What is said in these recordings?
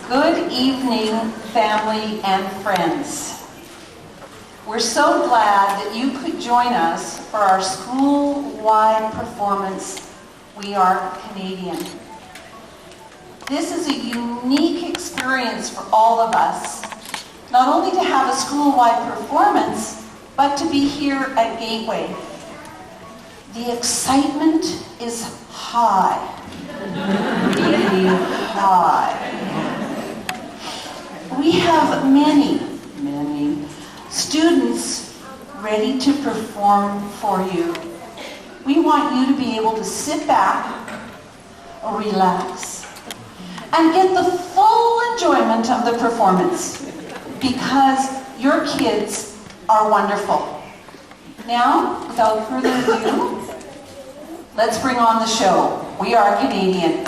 Good evening, family and friends. We're so glad that you could join us for our school-wide performance, We Are Canadian. This is a unique experience for all of us, not only to have a school-wide performance, but to be here at Gateway. The excitement is high, really high. We have many students ready to perform for you. We want you to be able to sit back, relax, and get the full enjoyment of the performance because your kids are wonderful. Now, without further ado, let's bring on the show. We Are Canadian.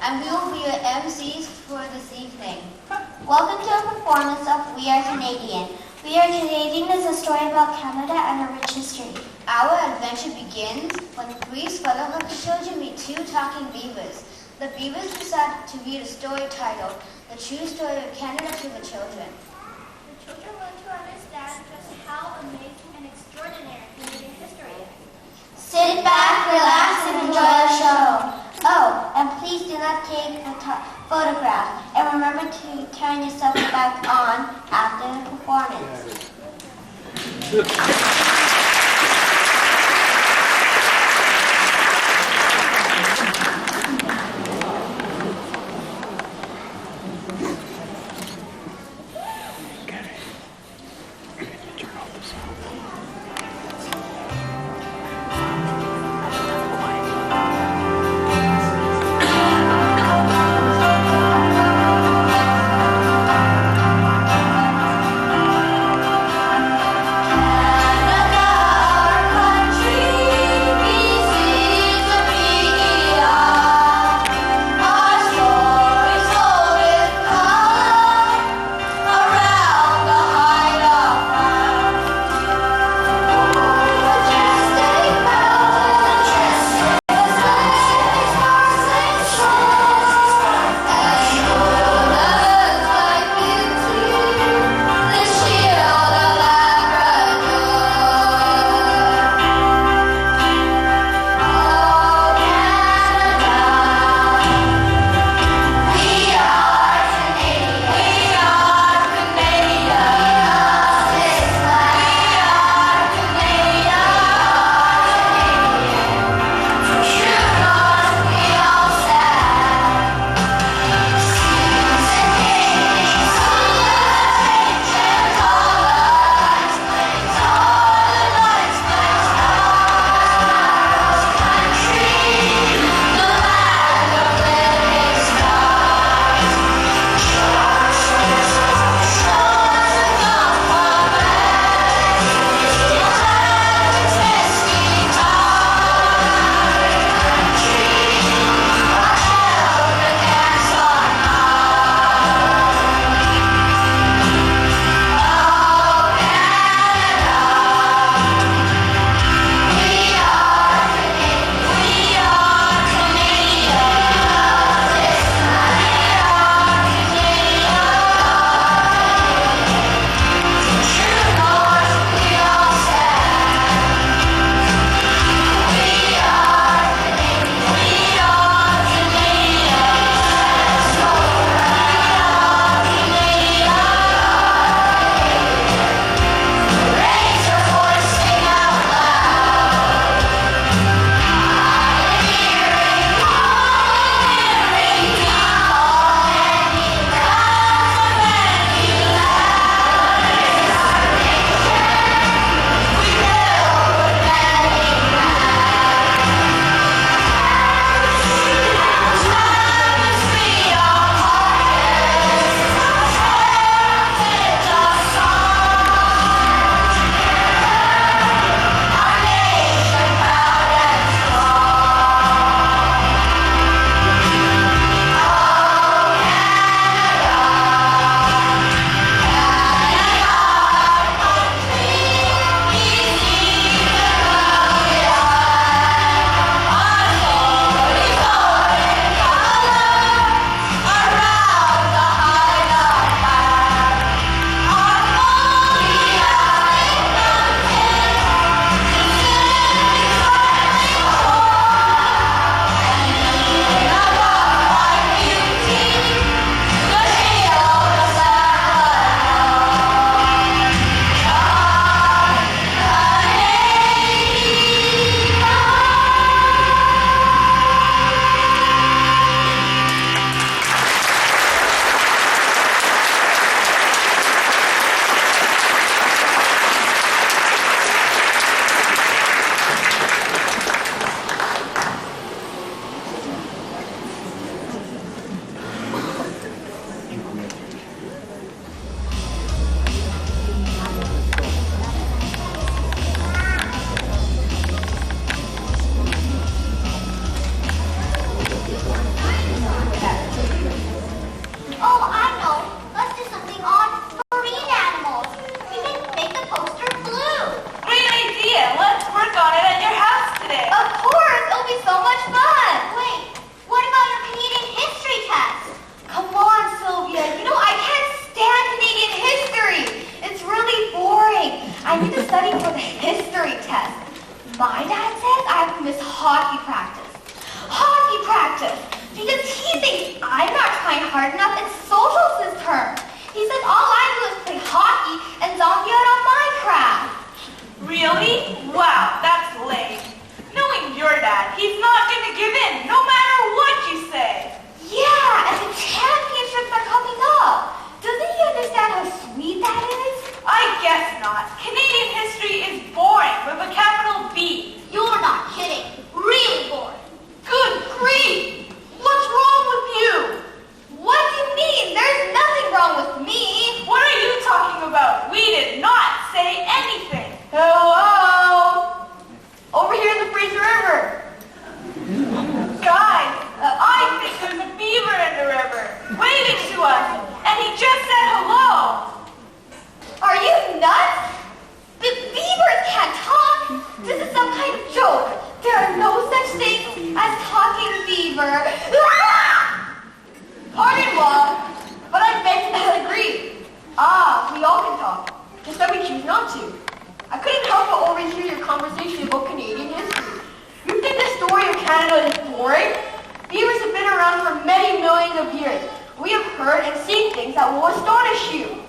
And we will be your MCs for this evening. Welcome to a performance of We Are Canadian. We Are Canadian is a story about Canada and a rich history. Our adventure begins when three Spul'u'Kwuks children meet two talking beavers. The beavers decide to read a story titled The True Story of Canada to the children. The children learn to understand just how amazing and extraordinary Canadian history is. Sit back, relax, and enjoy the show. Oh, and please do not take a photograph. And remember to turn yourself back on after the performance. I need to study for the history test. My dad says I have to miss hockey practice. Hockey practice! Because he thinks I'm not trying hard enough. It's socialist term. He says all I do is play hockey and zombie out on Minecraft. Really? Wow, that's lame. Knowing your dad, he's not going to give in, no matter what you say. Yeah, and the championships are coming up. Doesn't he understand how sweet that is? I guess not. Canadian history is boring with a capital B. You're not kidding. Really boring. Good grief! What's wrong with you? What do you mean? There's nothing wrong with me. What are you talking about? We did not say anything. Hello? Over here in the Fraser River. Guys, I think there's a beaver in the river, waving to us, and he just said hello. Are you nuts? The beavers can't talk. This is some kind of joke. There are no such things as talking beaver. Pardon, Bob, but I beg to agree. We all can talk, just that we choose not to. I couldn't help but overhear your conversation about Canadian history. You think the story of Canada is boring? Beavers have been around for many millions of years. We have heard and seen things that will astonish you.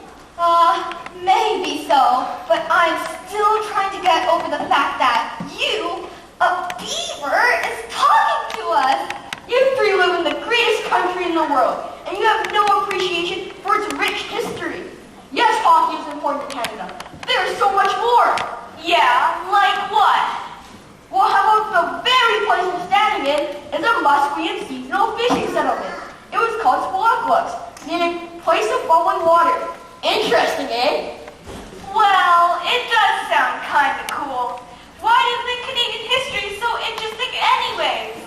Maybe so, but I'm still trying to get over the fact that you, a beaver, is talking to us. You three live in the greatest country in the world, and you have no appreciation for its rich history. Yes, hockey is important in Canada. There's so much more. Yeah, like what? Well, how about the very place we're standing in is a Musqueam seasonal fishing settlement. It was called Spul'u'Kwuks, meaning place of bubbling water. Interesting, eh? Well, it does sound kind of cool. Why do you think Canadian history is so interesting anyways?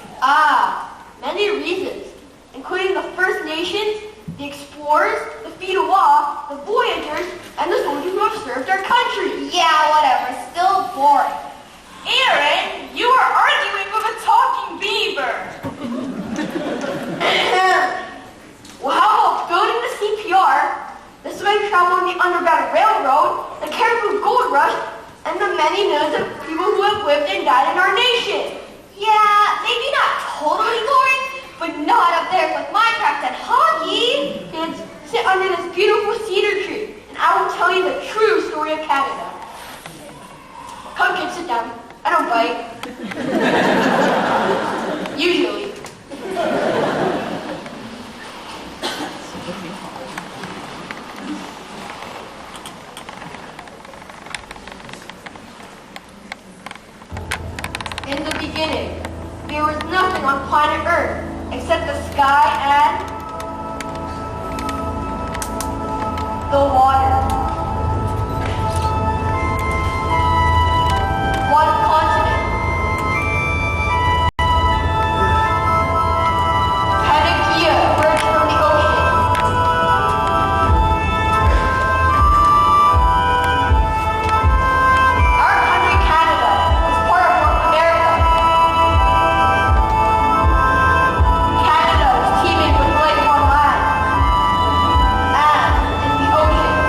Many reasons, including the First Nations, the explorers, the Spul'u'Kwuks, the voyagers, and the soldiers who have served our country. Yeah, whatever. Still boring. Aaron, you are arguing with a talking beaver. Well, how about building the CPR, the slave travel on the Underground Railroad, the Caribou Gold Rush, and the many millions of people who have lived and died in our nation? Yeah, maybe not totally boring, but not up there with Minecraft and hockey. Kids, sit under this beautiful cedar tree, and I will tell you the true story of Canada. Come, kids, sit down. I don't bite. Usually. In the beginning, there was nothing on planet Earth except the sky and the water. One continent. Pangaea emerged from the ocean. Our country, Canada, is part of North America. Canada was teeming with life on land and in the oceans.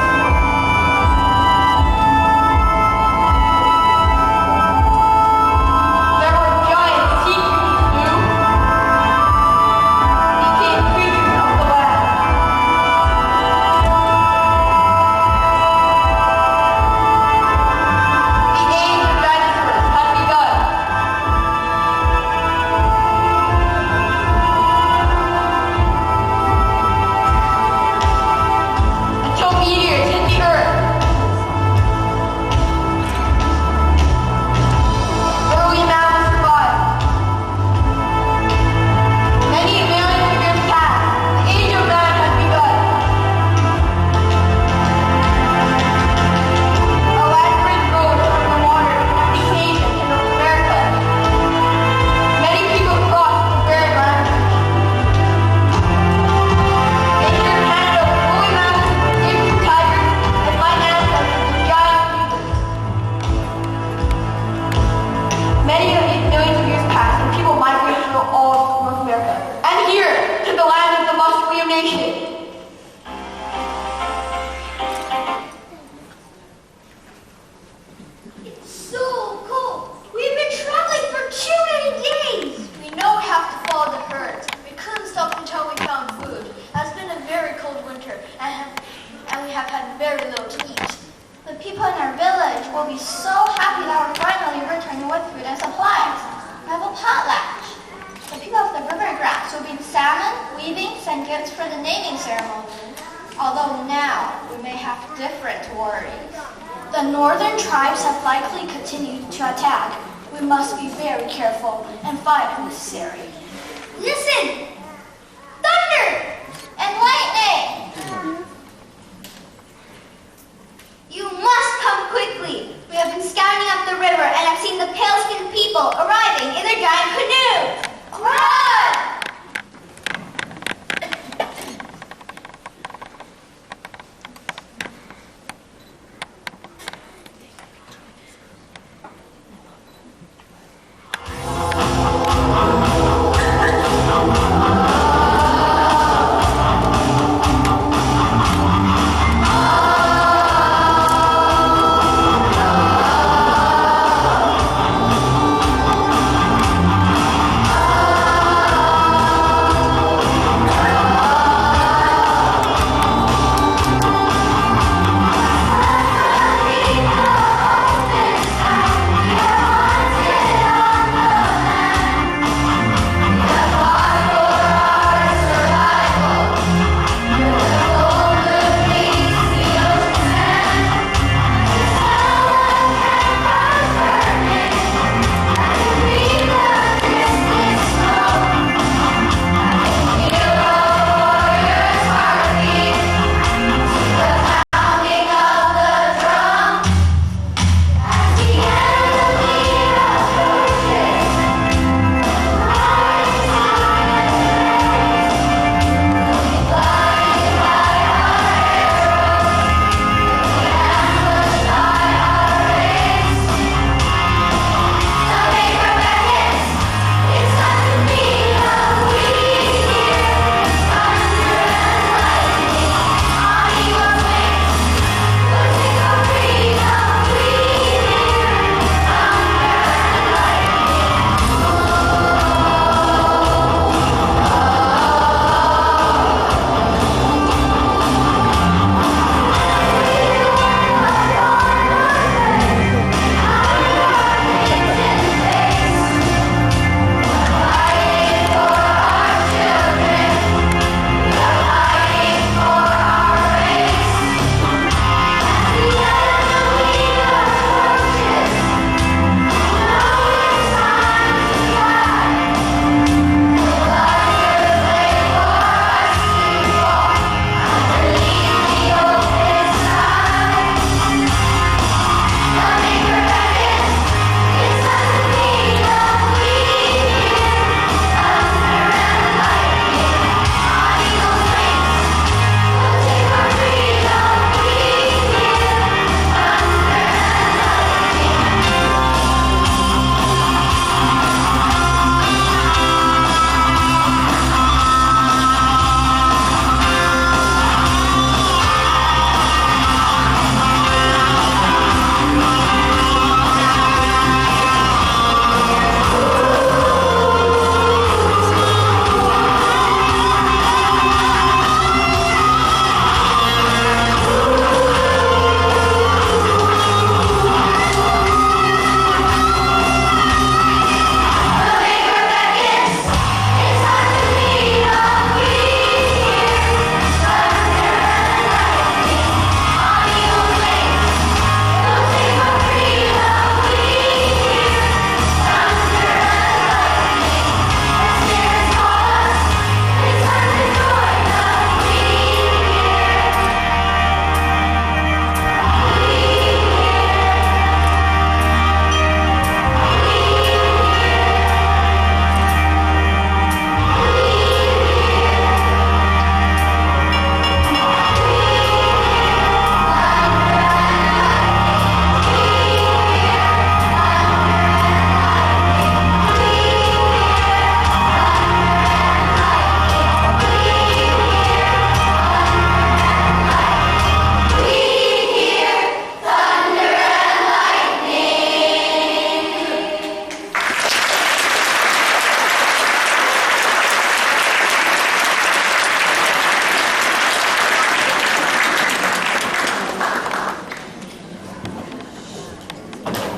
will be so happy that we're finally returning with food and supplies. We have a potlatch. The people of the river grass will be salmon, weaving, and gifts for the naming ceremony. Although now we may have different worries. The northern tribes have likely continued to attack. We must be very careful and fight if necessary. Listen! Thunder! And lightning! You must come quickly. We have been scouting up the river and have seen the pale-skinned people arriving in their giant canoe. Run!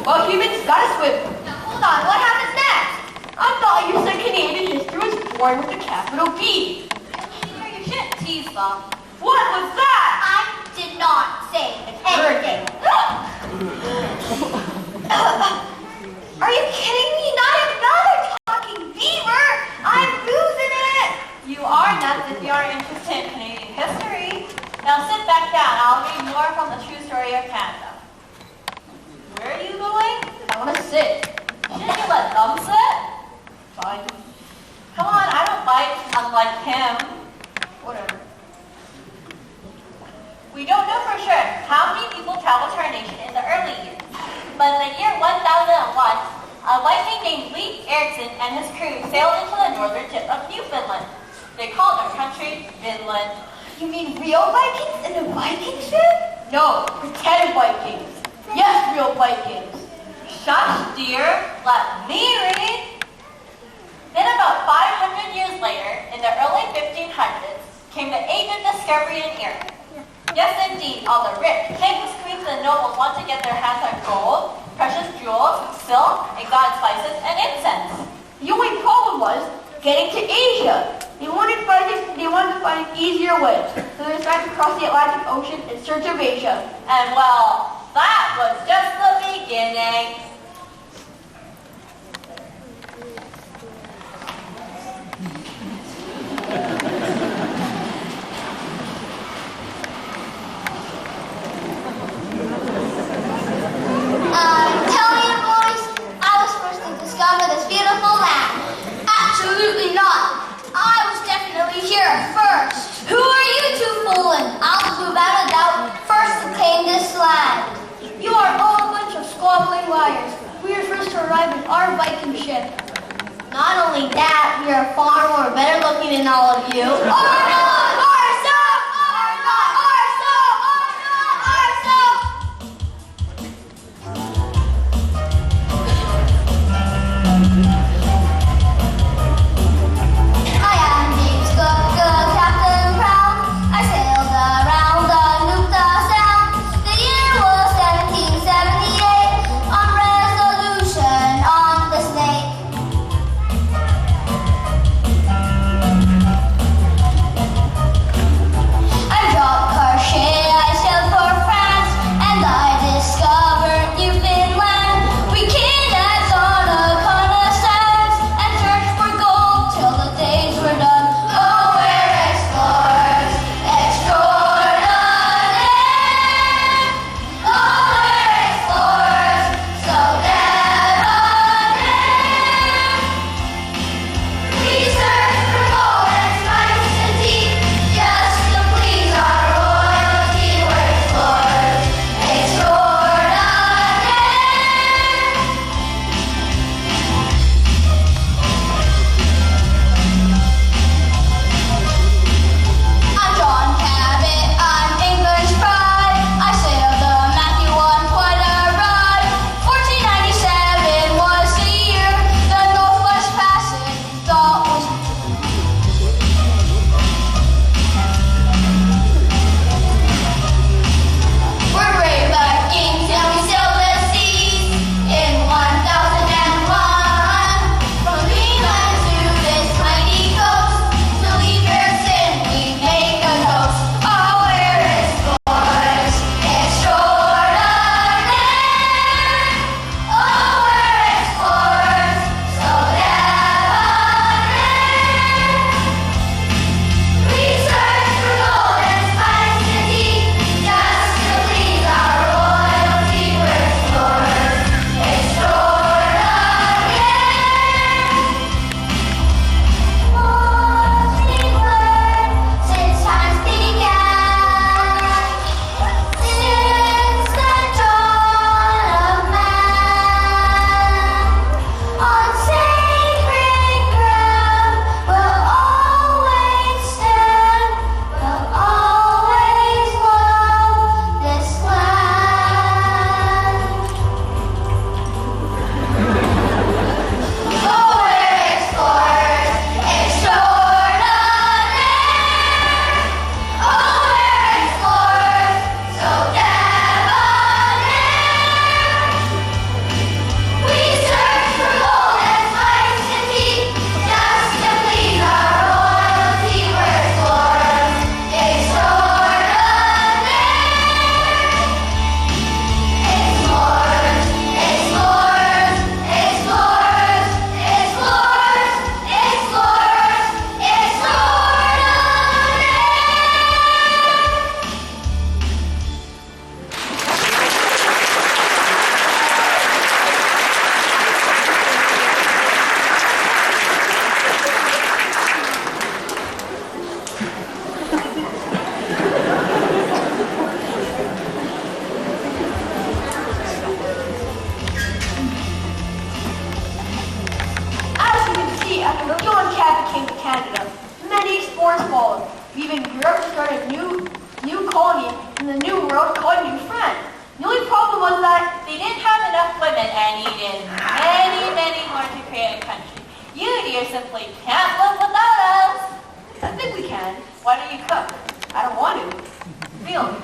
Well, humans gotta swim. Now, hold on, what happens next? I thought you said Canadian history was born with a capital B. You shouldn't tease them. What was that? I did not say anything. Are you kidding me? Not another talking beaver! I'm losing it! You are nuts if you are interested in Canadian history. Now sit back down. I'll read more from the true story of Canada. Where are you going? I want to sit. Shouldn't you let them sit? Fine. Come on, I don't bite unlike him. Whatever. We don't know for sure how many people traveled to our nation in the early years. But in the year 1001, a Viking named Leif Erikson and his crew sailed into the northern tip of Newfoundland. They called their country Finland. You mean real Vikings in a Viking ship? No, pretend Vikings. Yes, real Vikings. Shush, dear. Let me read. Then about 500 years later, in the early 1500s, came the age of discovery in Europe. Yes, indeed, all the rich kings, queens, and nobles want to get their hands on gold, precious jewels, silk, exotic spices, and incense. The only problem was getting to Asia. They wanted to find an easier way, so they decided to cross the Atlantic Ocean in search of Asia. And well, that was just the beginning. I'm telling you, boys, I was first to discover this beautiful land. Absolutely not. I was definitely here first. Who are you two fooling? I was without a doubt first to tame this land. You are all a bunch of squabbling liars. We were first to arrive in our Viking ship. Not only that, we are far more better looking than all of you. I am James Cook, Captain Brown. I sailed around the Nootka Sound. The year was 1778 on Resolution on the Snake. equipment and needed many, many more to create a country. You, dear, simply can't live without us. I think we can. Why don't you cook? I don't want to. Feel me.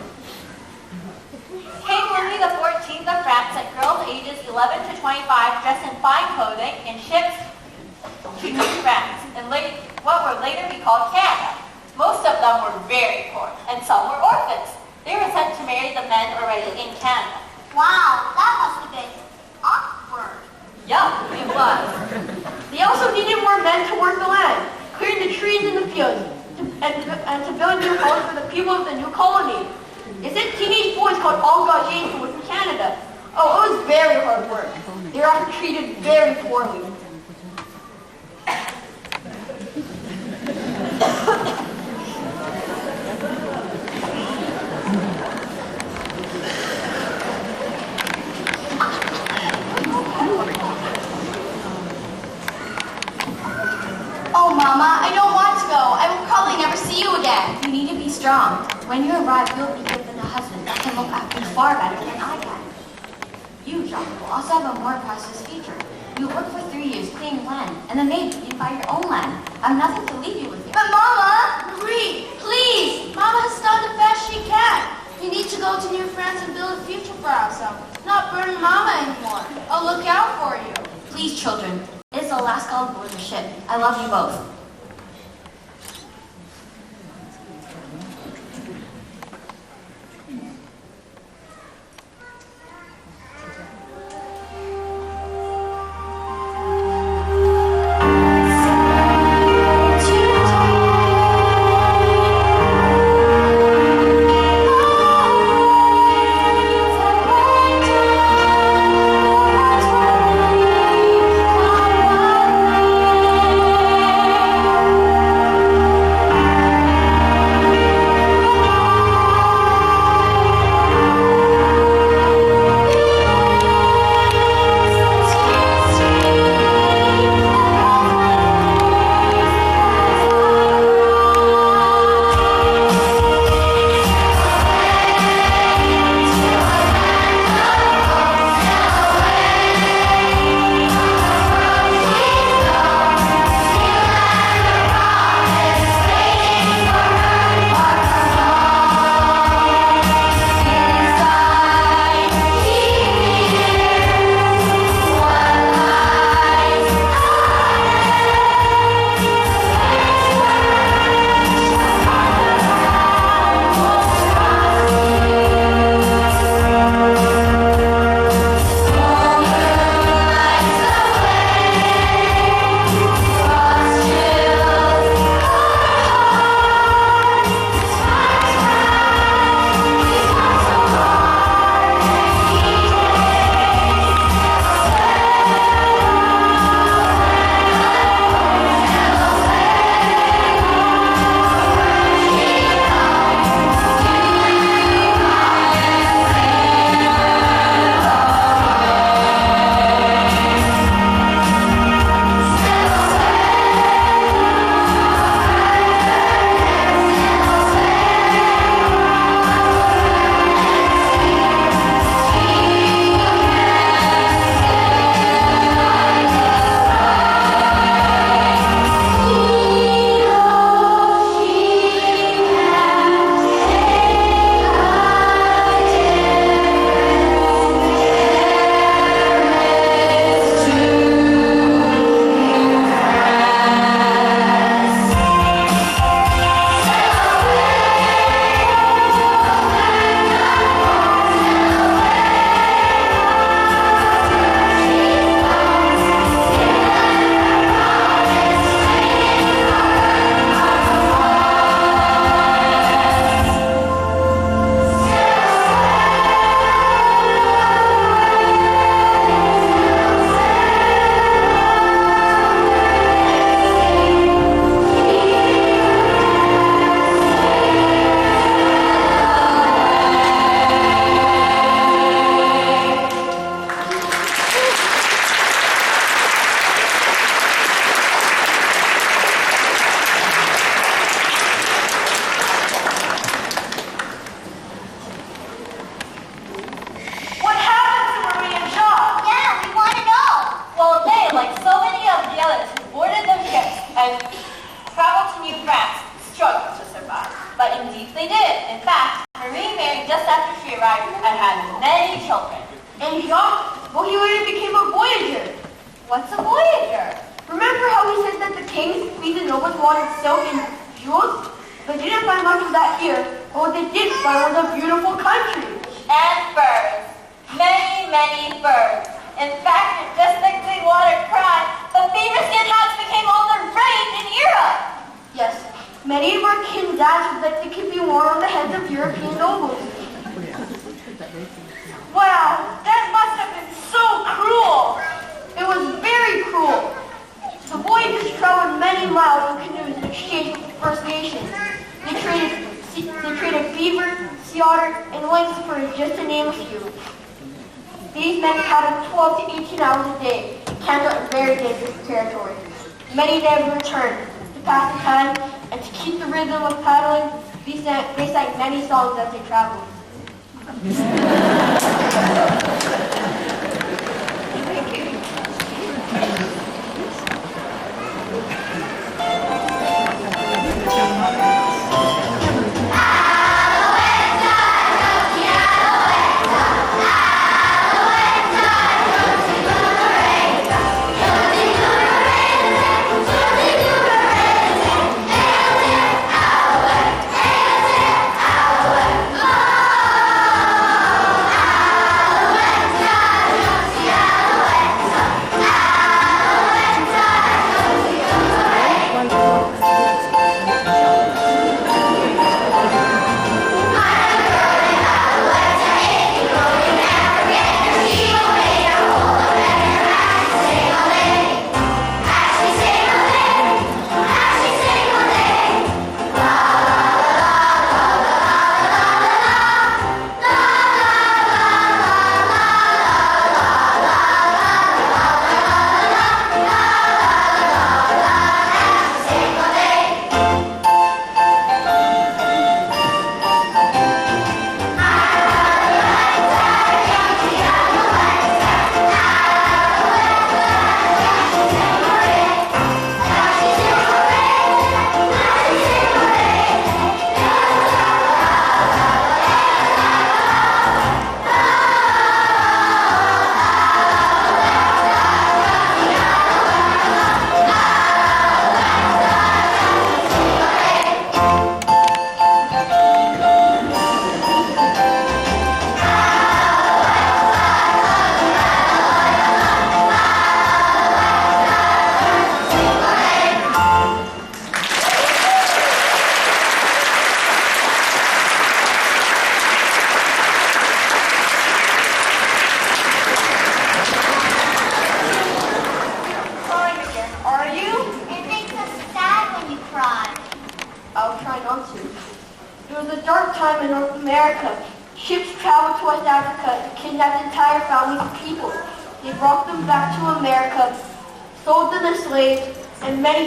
King Louis XIV of France sent girls ages 11 to 25 dressed in fine clothing in ships to New France, and what would later be called Canada. Most of them were very poor, and some were orphans. They were sent to marry the men already in Canada. Wow, that must have been awkward. Yup, it was. They also needed more men to work the land, clearing the trees in the fields, and to build new homes for the people of the new colony. They sent teenage boys called engagés to work in Canada. Oh, it was very hard work. They were often treated very poorly. Oh, Mama, I don't want to go. I will probably never see you again. You need to be strong. When you arrive, you'll be given a husband that can look after you far better than I can. You, John, will also have a more precious future. You work for 3 years clearing land, and then maybe you buy your own land. I have nothing to leave you with here. But Mama, please. Mama has done the best she can. We need to go to New France and build a future for ourselves, not burden Mama anymore. I'll look out for you. Please, children. It is the last call aboard the ship. I love you both. Well, he later became a voyager. What's a voyager? Remember how he said that the kings, queens, and nobles wanted silk and jewels? They didn't find much of that here, but what they did find was a beautiful country. And birds. Many, many birds. In fact, just like the water cried, the beaver skin hats became all the rage in Europe. Yes, many of our kings asked that they could be worn on the heads of European nobles. Wow, that must have been so cruel. It was very cruel. The voyagers traveled many miles in canoes in exchange with the First Nations. They traded beaver, sea otter, and lynx for just to name a few. These men paddled 12 to 18 hours a day and camped out in very dangerous territory. Many never returned. To pass the time and to keep the rhythm of paddling, they sang many songs as they traveled.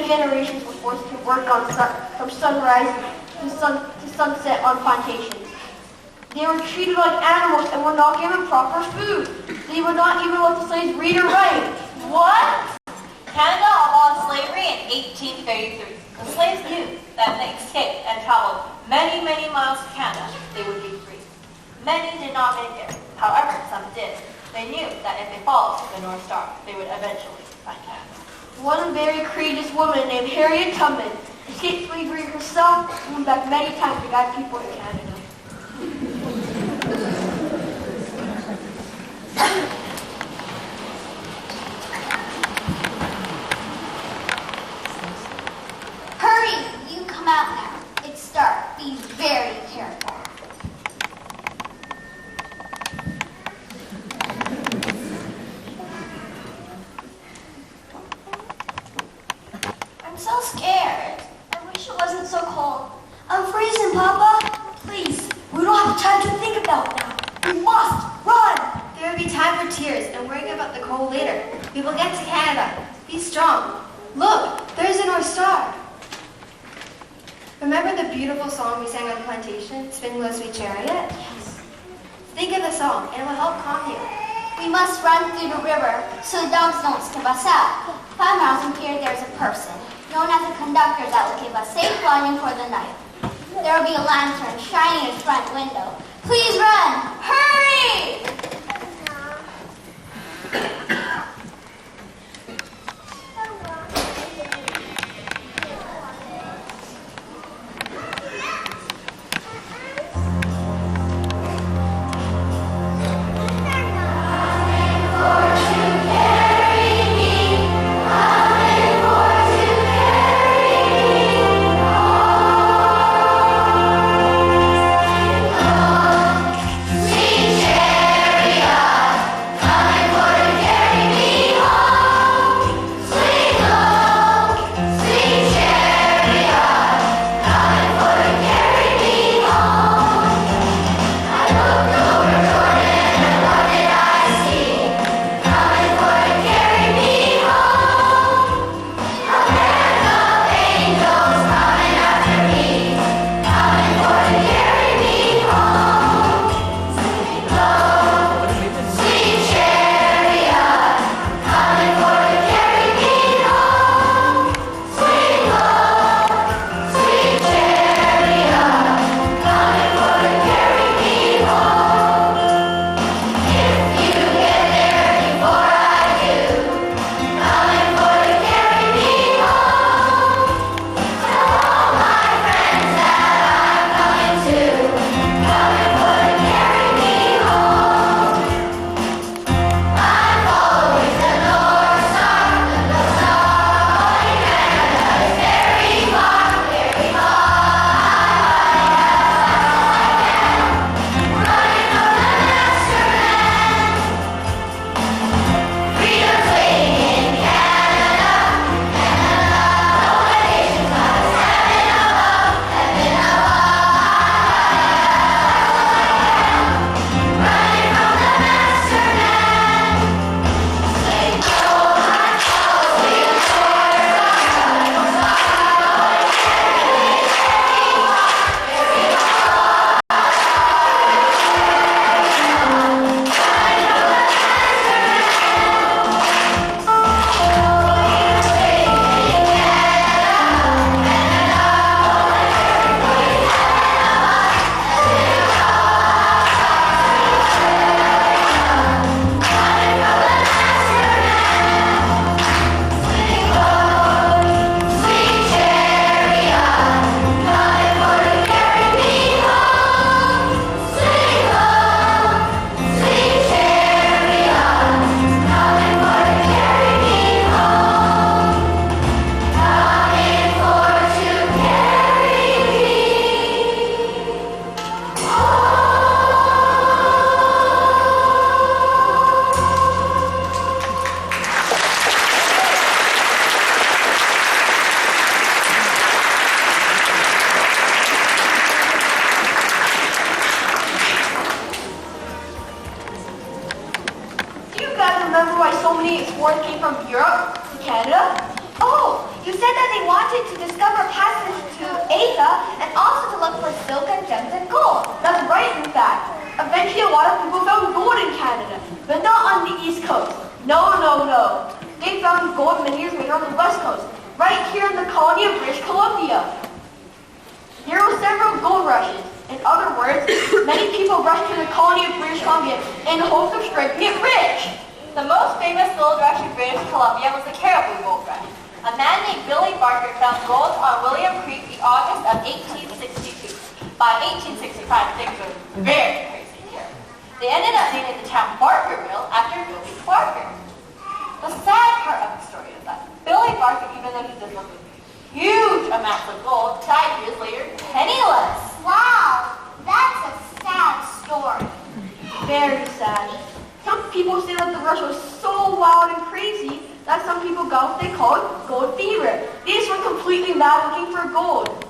Generations were forced to work from sunrise to sunset on plantations. They were treated like animals and were not given proper food. They would not even let the slaves read or write. What? Canada abolished slavery in 1833. The slaves knew that if they escaped and traveled many, many miles to Canada, they would be free. Many did not make it. However, some did. They knew that if they followed the North Star, they would eventually find Canada. One very courageous woman named Harriet Tubman escaped slavery herself and went back many times to guide people in Canada. Hurry! You come out now. It's dark. Be very careful. I'm so scared. I wish it wasn't so cold. I'm freezing, Papa. Please, we don't have time to think about that. We must run. There will be time for tears and worrying about the cold later. We will get to Canada. Be strong. Look, there's a North Star. Remember the beautiful song we sang on the plantation, Spin Low Sweet Chariot? Yes. Think of the song, and it will help calm you. We must run through the river so the dogs don't skip us out. 5 miles from here, there's a person, known as a conductor, that will give us safe lodging for the night. There will be a lantern shining in his front window. Please run! Hurry! remember why so many explorers came from Europe to Canada? Oh, you said that they wanted to discover passages to Asia and also to look for silk and gems and gold. That's right, in fact. Eventually, a lot of people found gold in Canada, but not on the East Coast. No. They found gold many years later on the West Coast, right here in the colony of British Columbia. There were several gold rushes. In other words, many people rushed to the colony of British Columbia in hopes of striking it rich. The most famous gold rush in British Columbia was the Caribou Gold Rush. A man named Billy Barker found gold on William Creek in August of 1862. By 1865, things were very crazy here. They ended up naming the town Barkerville after Billy Barker. The sad part of the story is that Billy Barker, even though he did look with huge amounts of gold, died years later penniless. Wow, that's a sad story. Very sad. Some people say that the rush was so wild and crazy that some people got what they called gold fever. They just went completely mad looking for gold.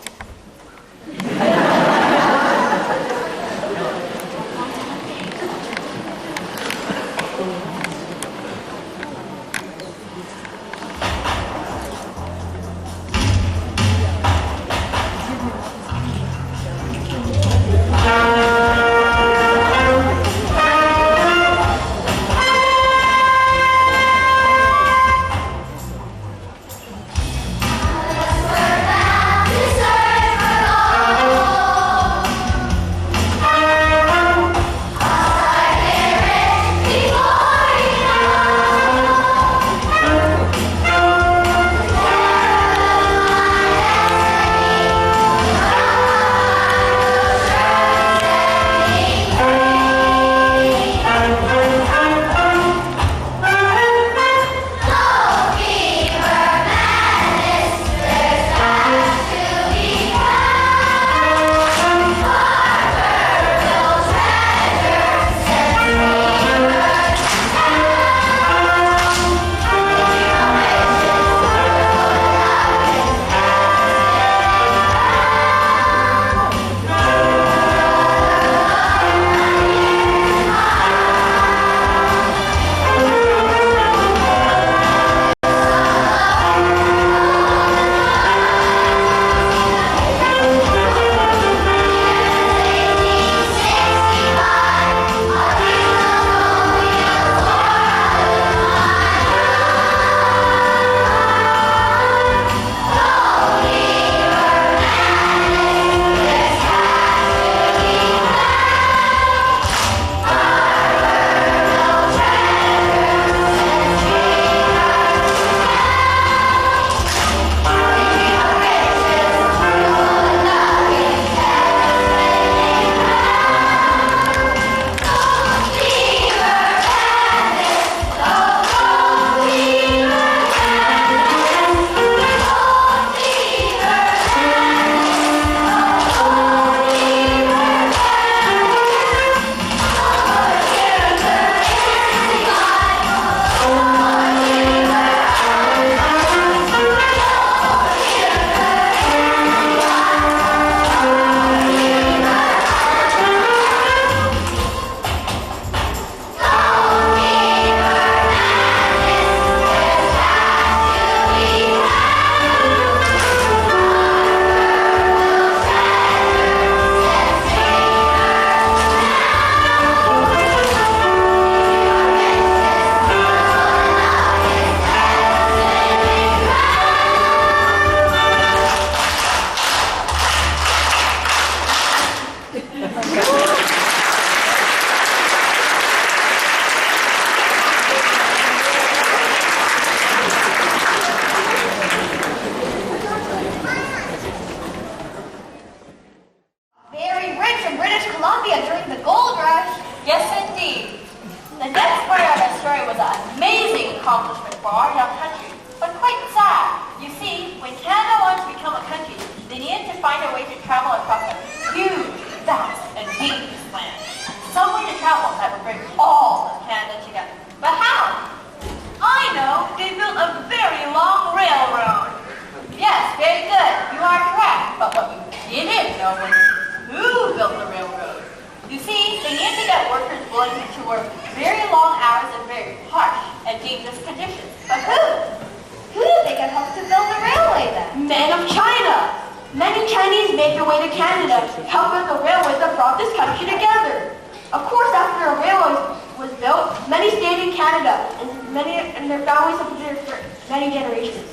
accomplishment for our young country, but quite sad. You see, when Canada wanted to become a country, they needed to find a way to travel across a huge, vast, and dangerous land. Some way to travel that would bring all of Canada together. But how? I know, they built a very long railroad. Yes, very good, you are correct. But what you didn't know was who built the railroad. You see, they needed to get workers willing to work very long hours and very harsh dangerous conditions. But who? Who do they get help to build the railway then? Men of China. Many Chinese made their way to Canada to help build the railways that brought this country together. Of course, after a railway was built, many stayed in Canada, and their families have been there for many generations.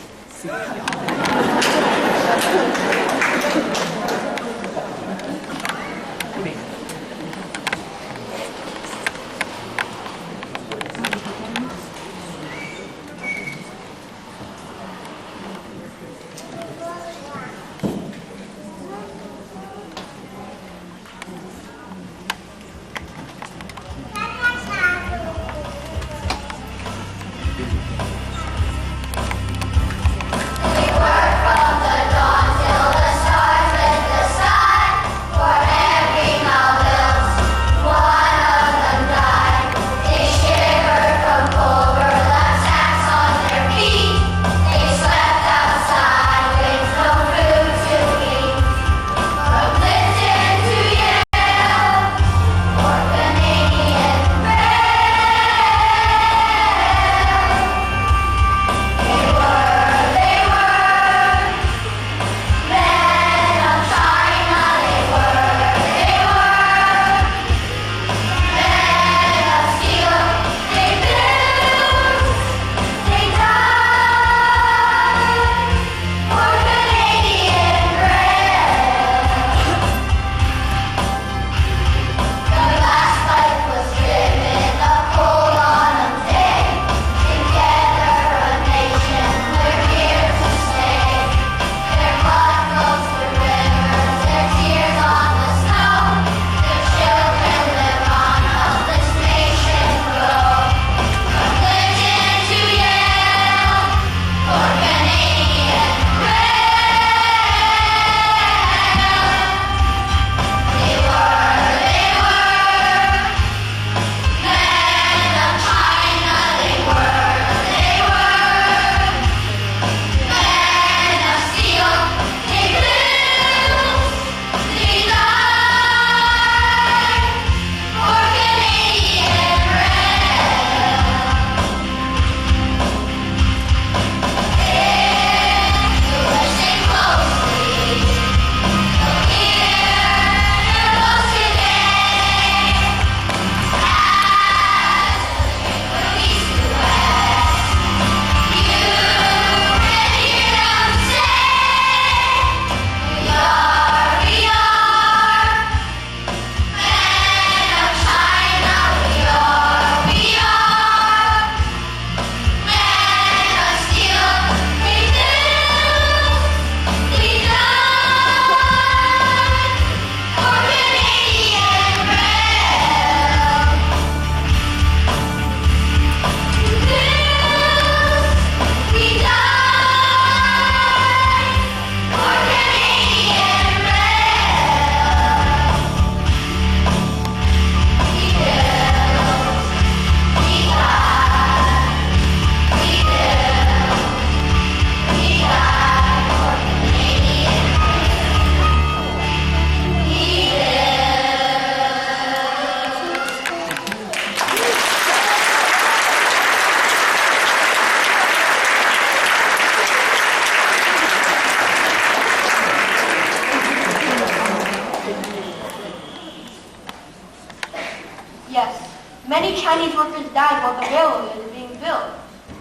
Many Chinese workers died while the railway was being built.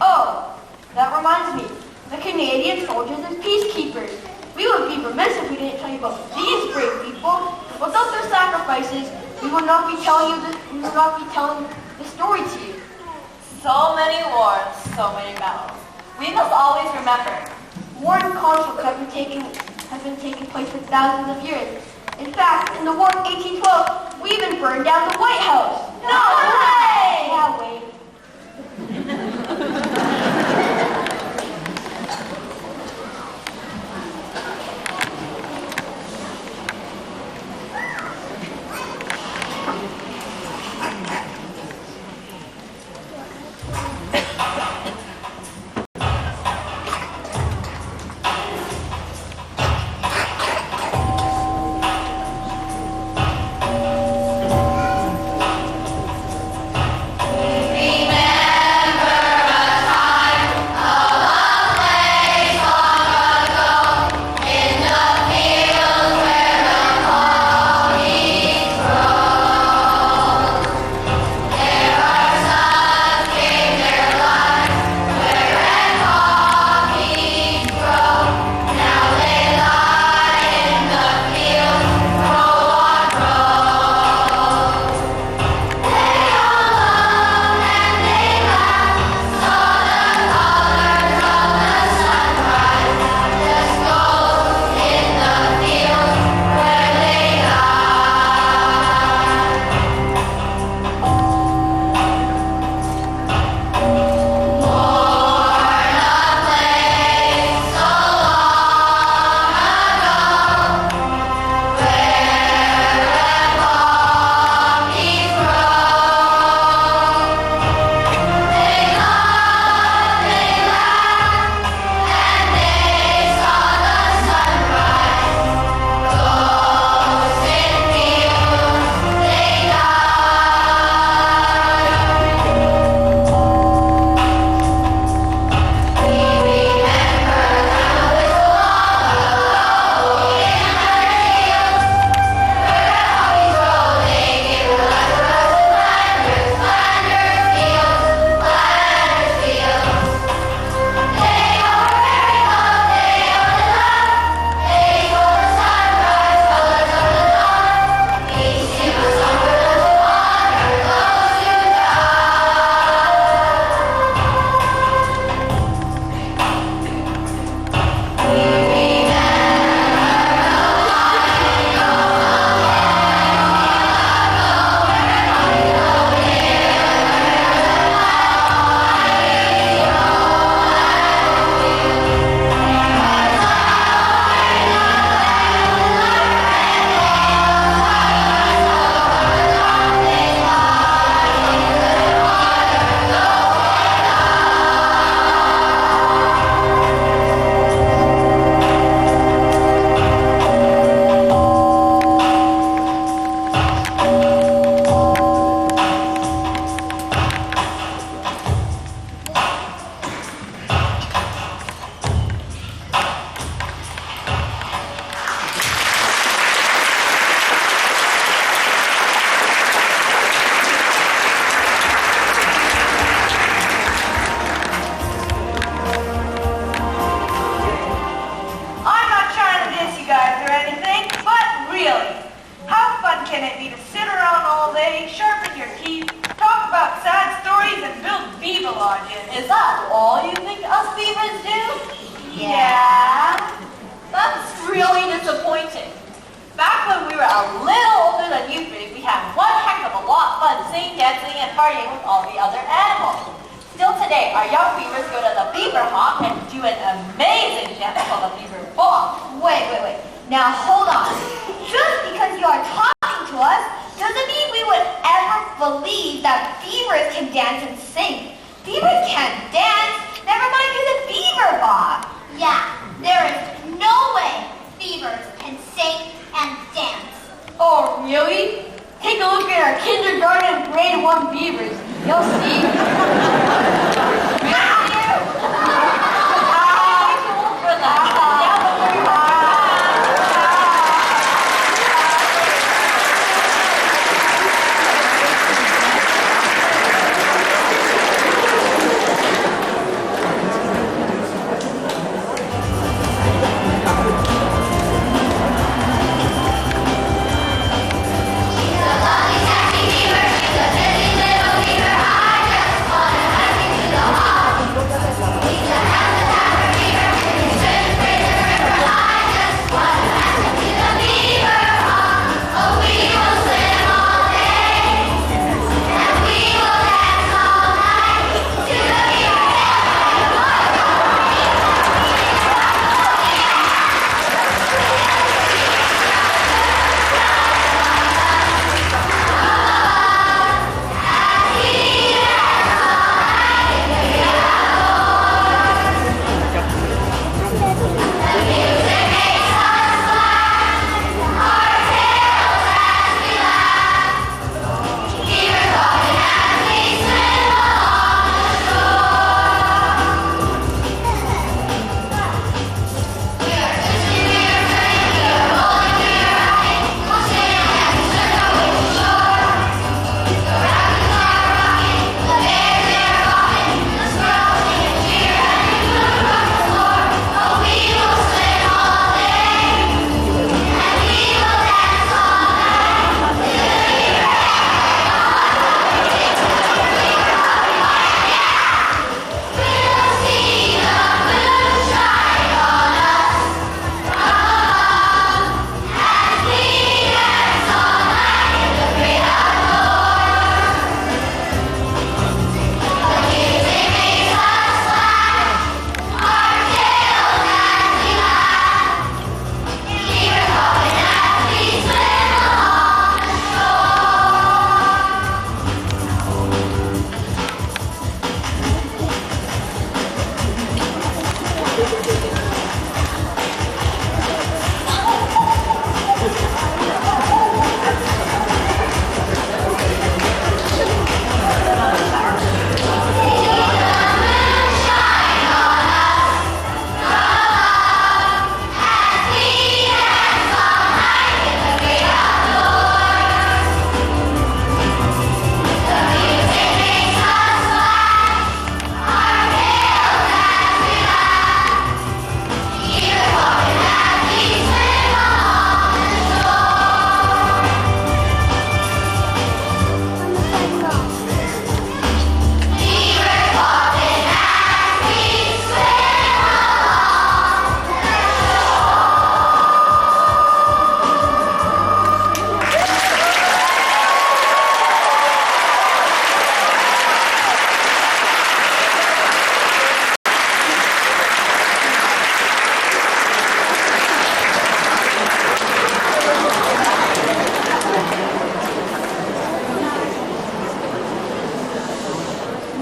Oh, that reminds me. The Canadian soldiers as peacekeepers. We would be remiss if we didn't tell you about these brave people. Without their sacrifices, we would not be telling the story to you. So many wars, so many battles. We must always remember. War and conflict have been taking place for thousands of years. In fact, in the War of 1812, we even burned down the White House. No way! Yeah, wait. We Guardian, is that all you think us beavers do? Yeah. That's really disappointing. Back when we were a little older than you three, we had one heck of a lot of fun singing, dancing, and partying with all the other animals. Still today, our young beavers go to the beaver hop and do an amazing dance called the beaver bomb. Wait. Now hold on. Just because you are talking to us doesn't mean we would ever believe that beavers can dance and sing. Beavers can't dance, never mind do the beaver bob. Yeah, there is no way beavers can sing and dance. Oh, really? Take a look at our kindergarten and grade 1 beavers. You'll see.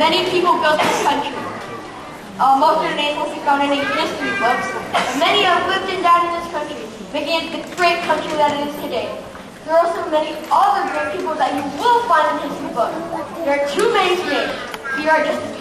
Many people built this country. Most of their names won't be found in any history books, but many have lived and died in this country, making it the great country that it is today. There are also many other great people that you will find in history books. There are too many to name. Here are just a few.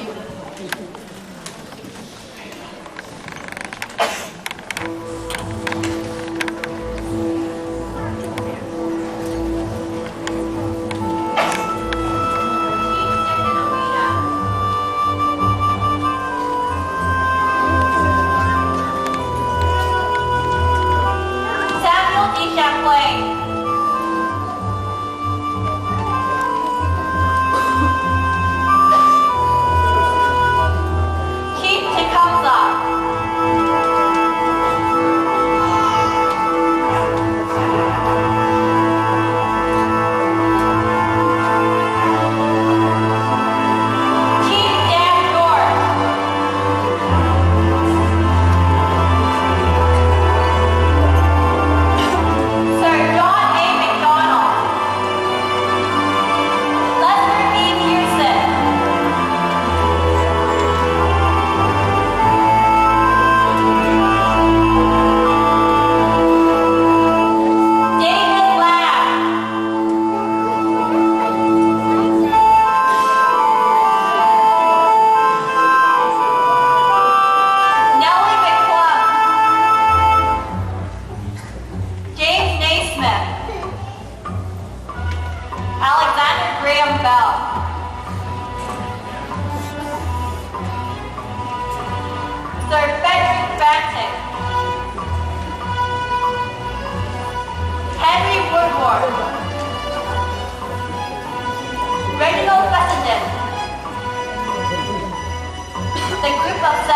The group of 7.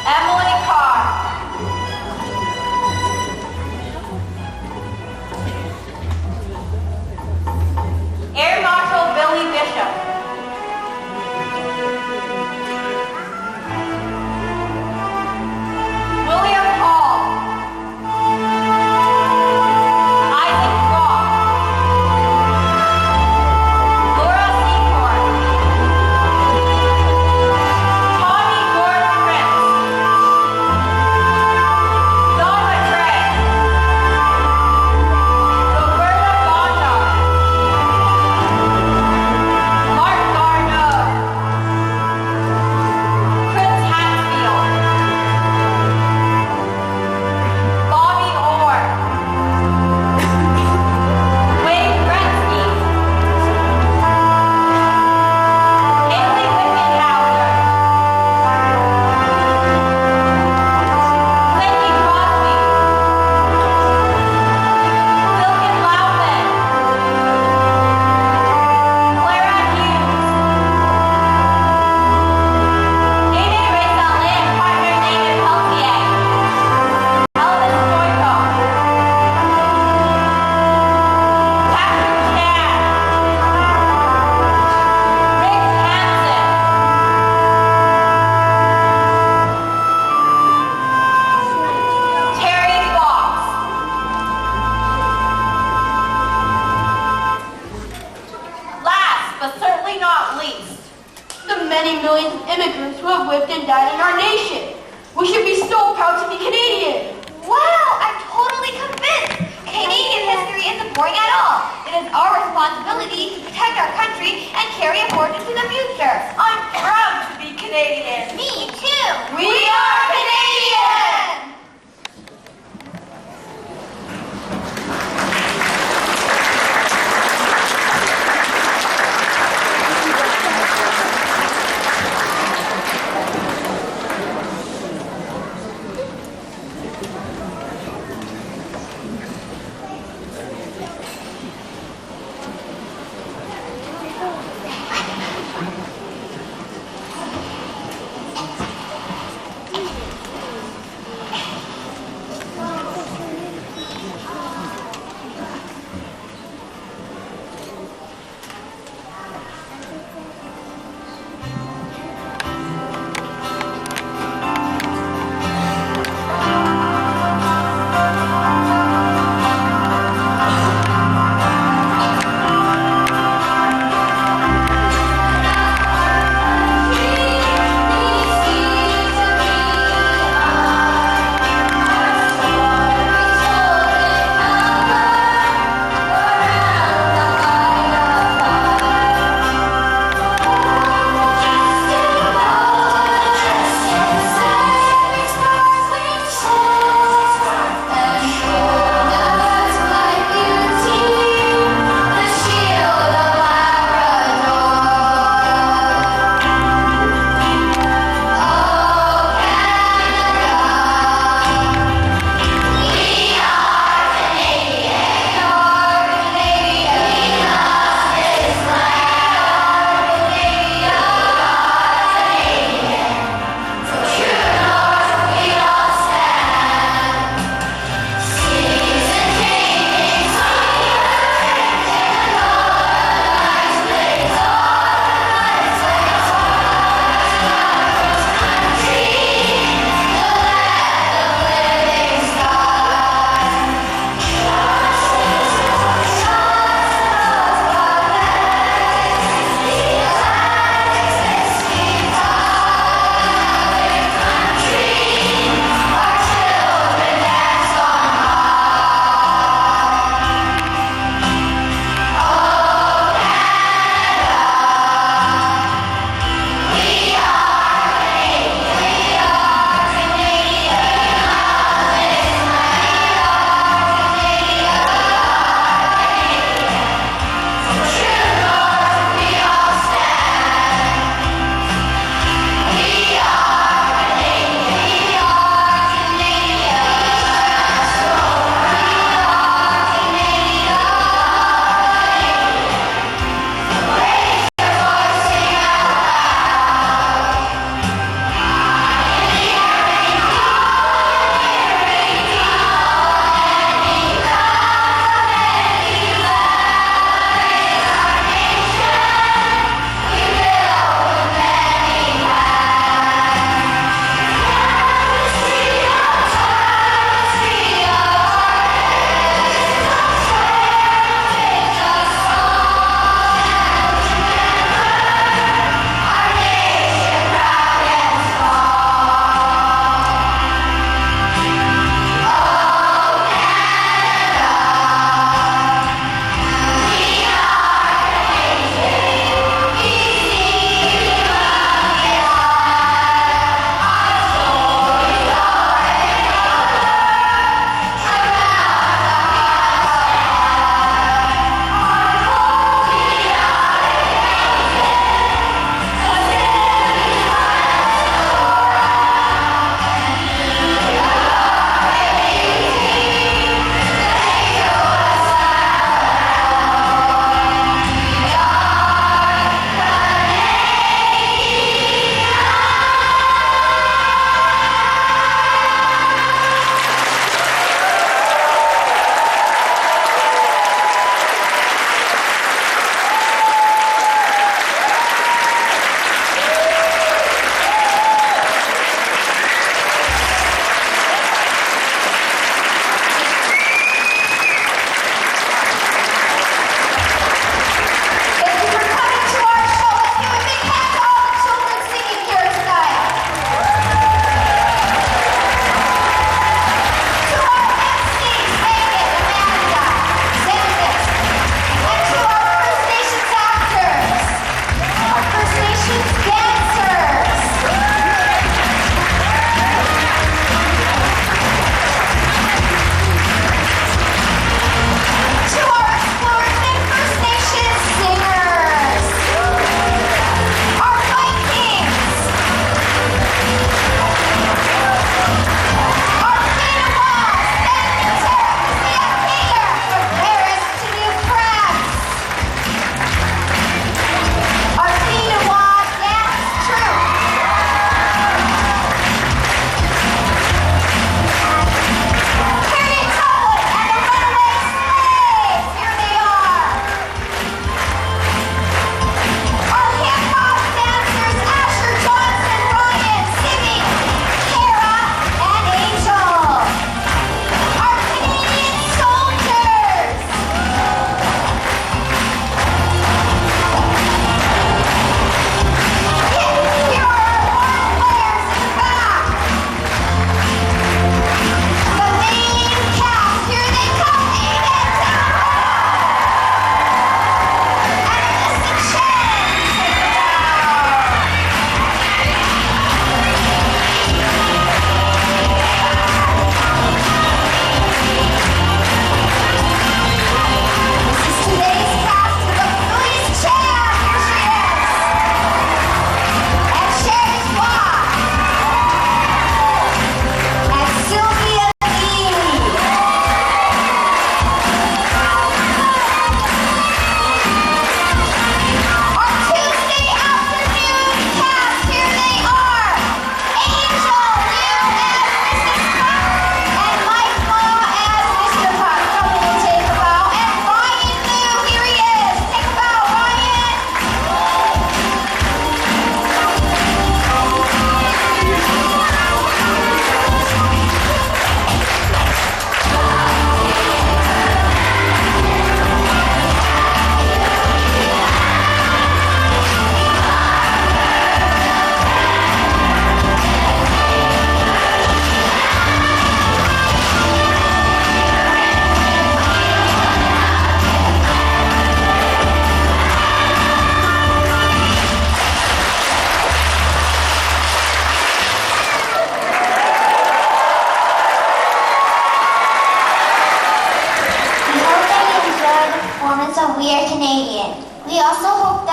Emily Carr. Air Marshal Billy Bishop. William Hall. Isaac Ross. Laura Secord. Tommy Gordon Prince. Don McRae. Roberta Gondar. Mark Garneau. Chris Hatfield. Bobby Orr. Wayne Gretzky. Haley Wickenhauser. Cindy Crosby. Silken Loudman. Clara Hughes. Amy Reza Lamb, partner David Peltier. Elvis Stoiko. Patrick Chan. Rick Hansen. Terry Fox. Last, but certainly not least, The many millions of immigrants who have lived and died in our nation. We should be so proud to be Canadian. Wow, I'm totally convinced. Canadian history isn't boring at all. It is our responsibility to protect our country and carry it forward into the future. I'm proud to be Canadian. Me too. We are Canadian!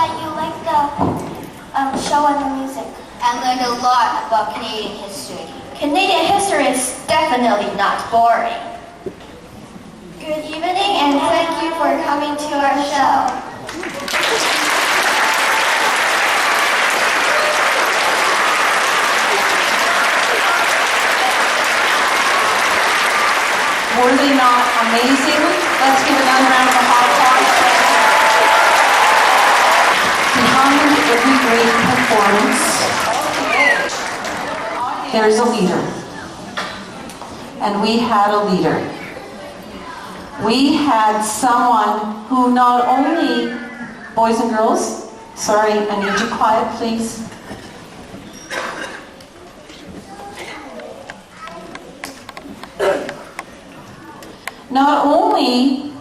that you liked the show and the music. I learned a lot about Canadian history. Canadian history is definitely not boring. Good evening and thank you for coming to our show. Were they not amazing? Let's give another round of applause. Behind every great performance, there's a leader. And we had a leader. We had someone who not only, boys and girls, sorry, I need you quiet, please. Not only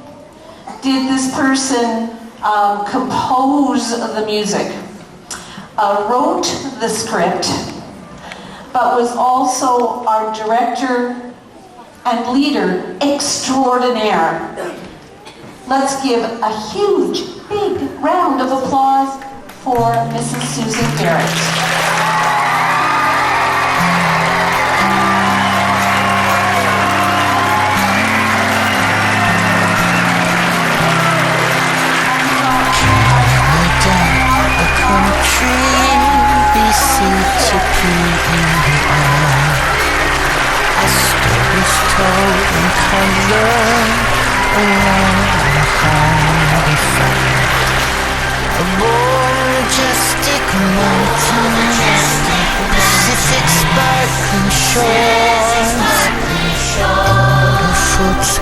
did this person compose the music, wrote the script, but was also our director and leader extraordinaire. Let's give a huge, big round of applause for Mrs. Susan Barrett.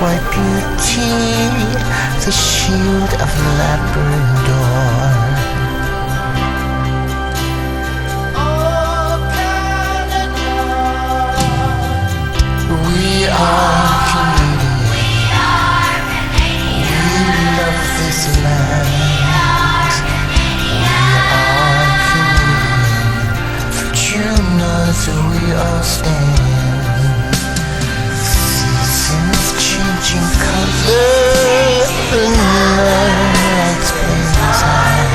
White beauty, the shield of Labrador. We are Canadian. We love this land. We are Canadian. For true north we all stand. Changing color in night's springtime.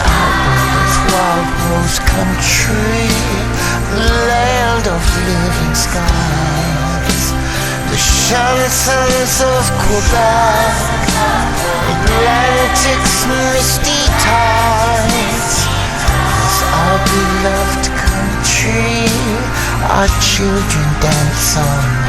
Alberta's wild rose country, land of living skies. The chansons of Quebec, Atlantic's misty tides. This our beloved country, our children dance on.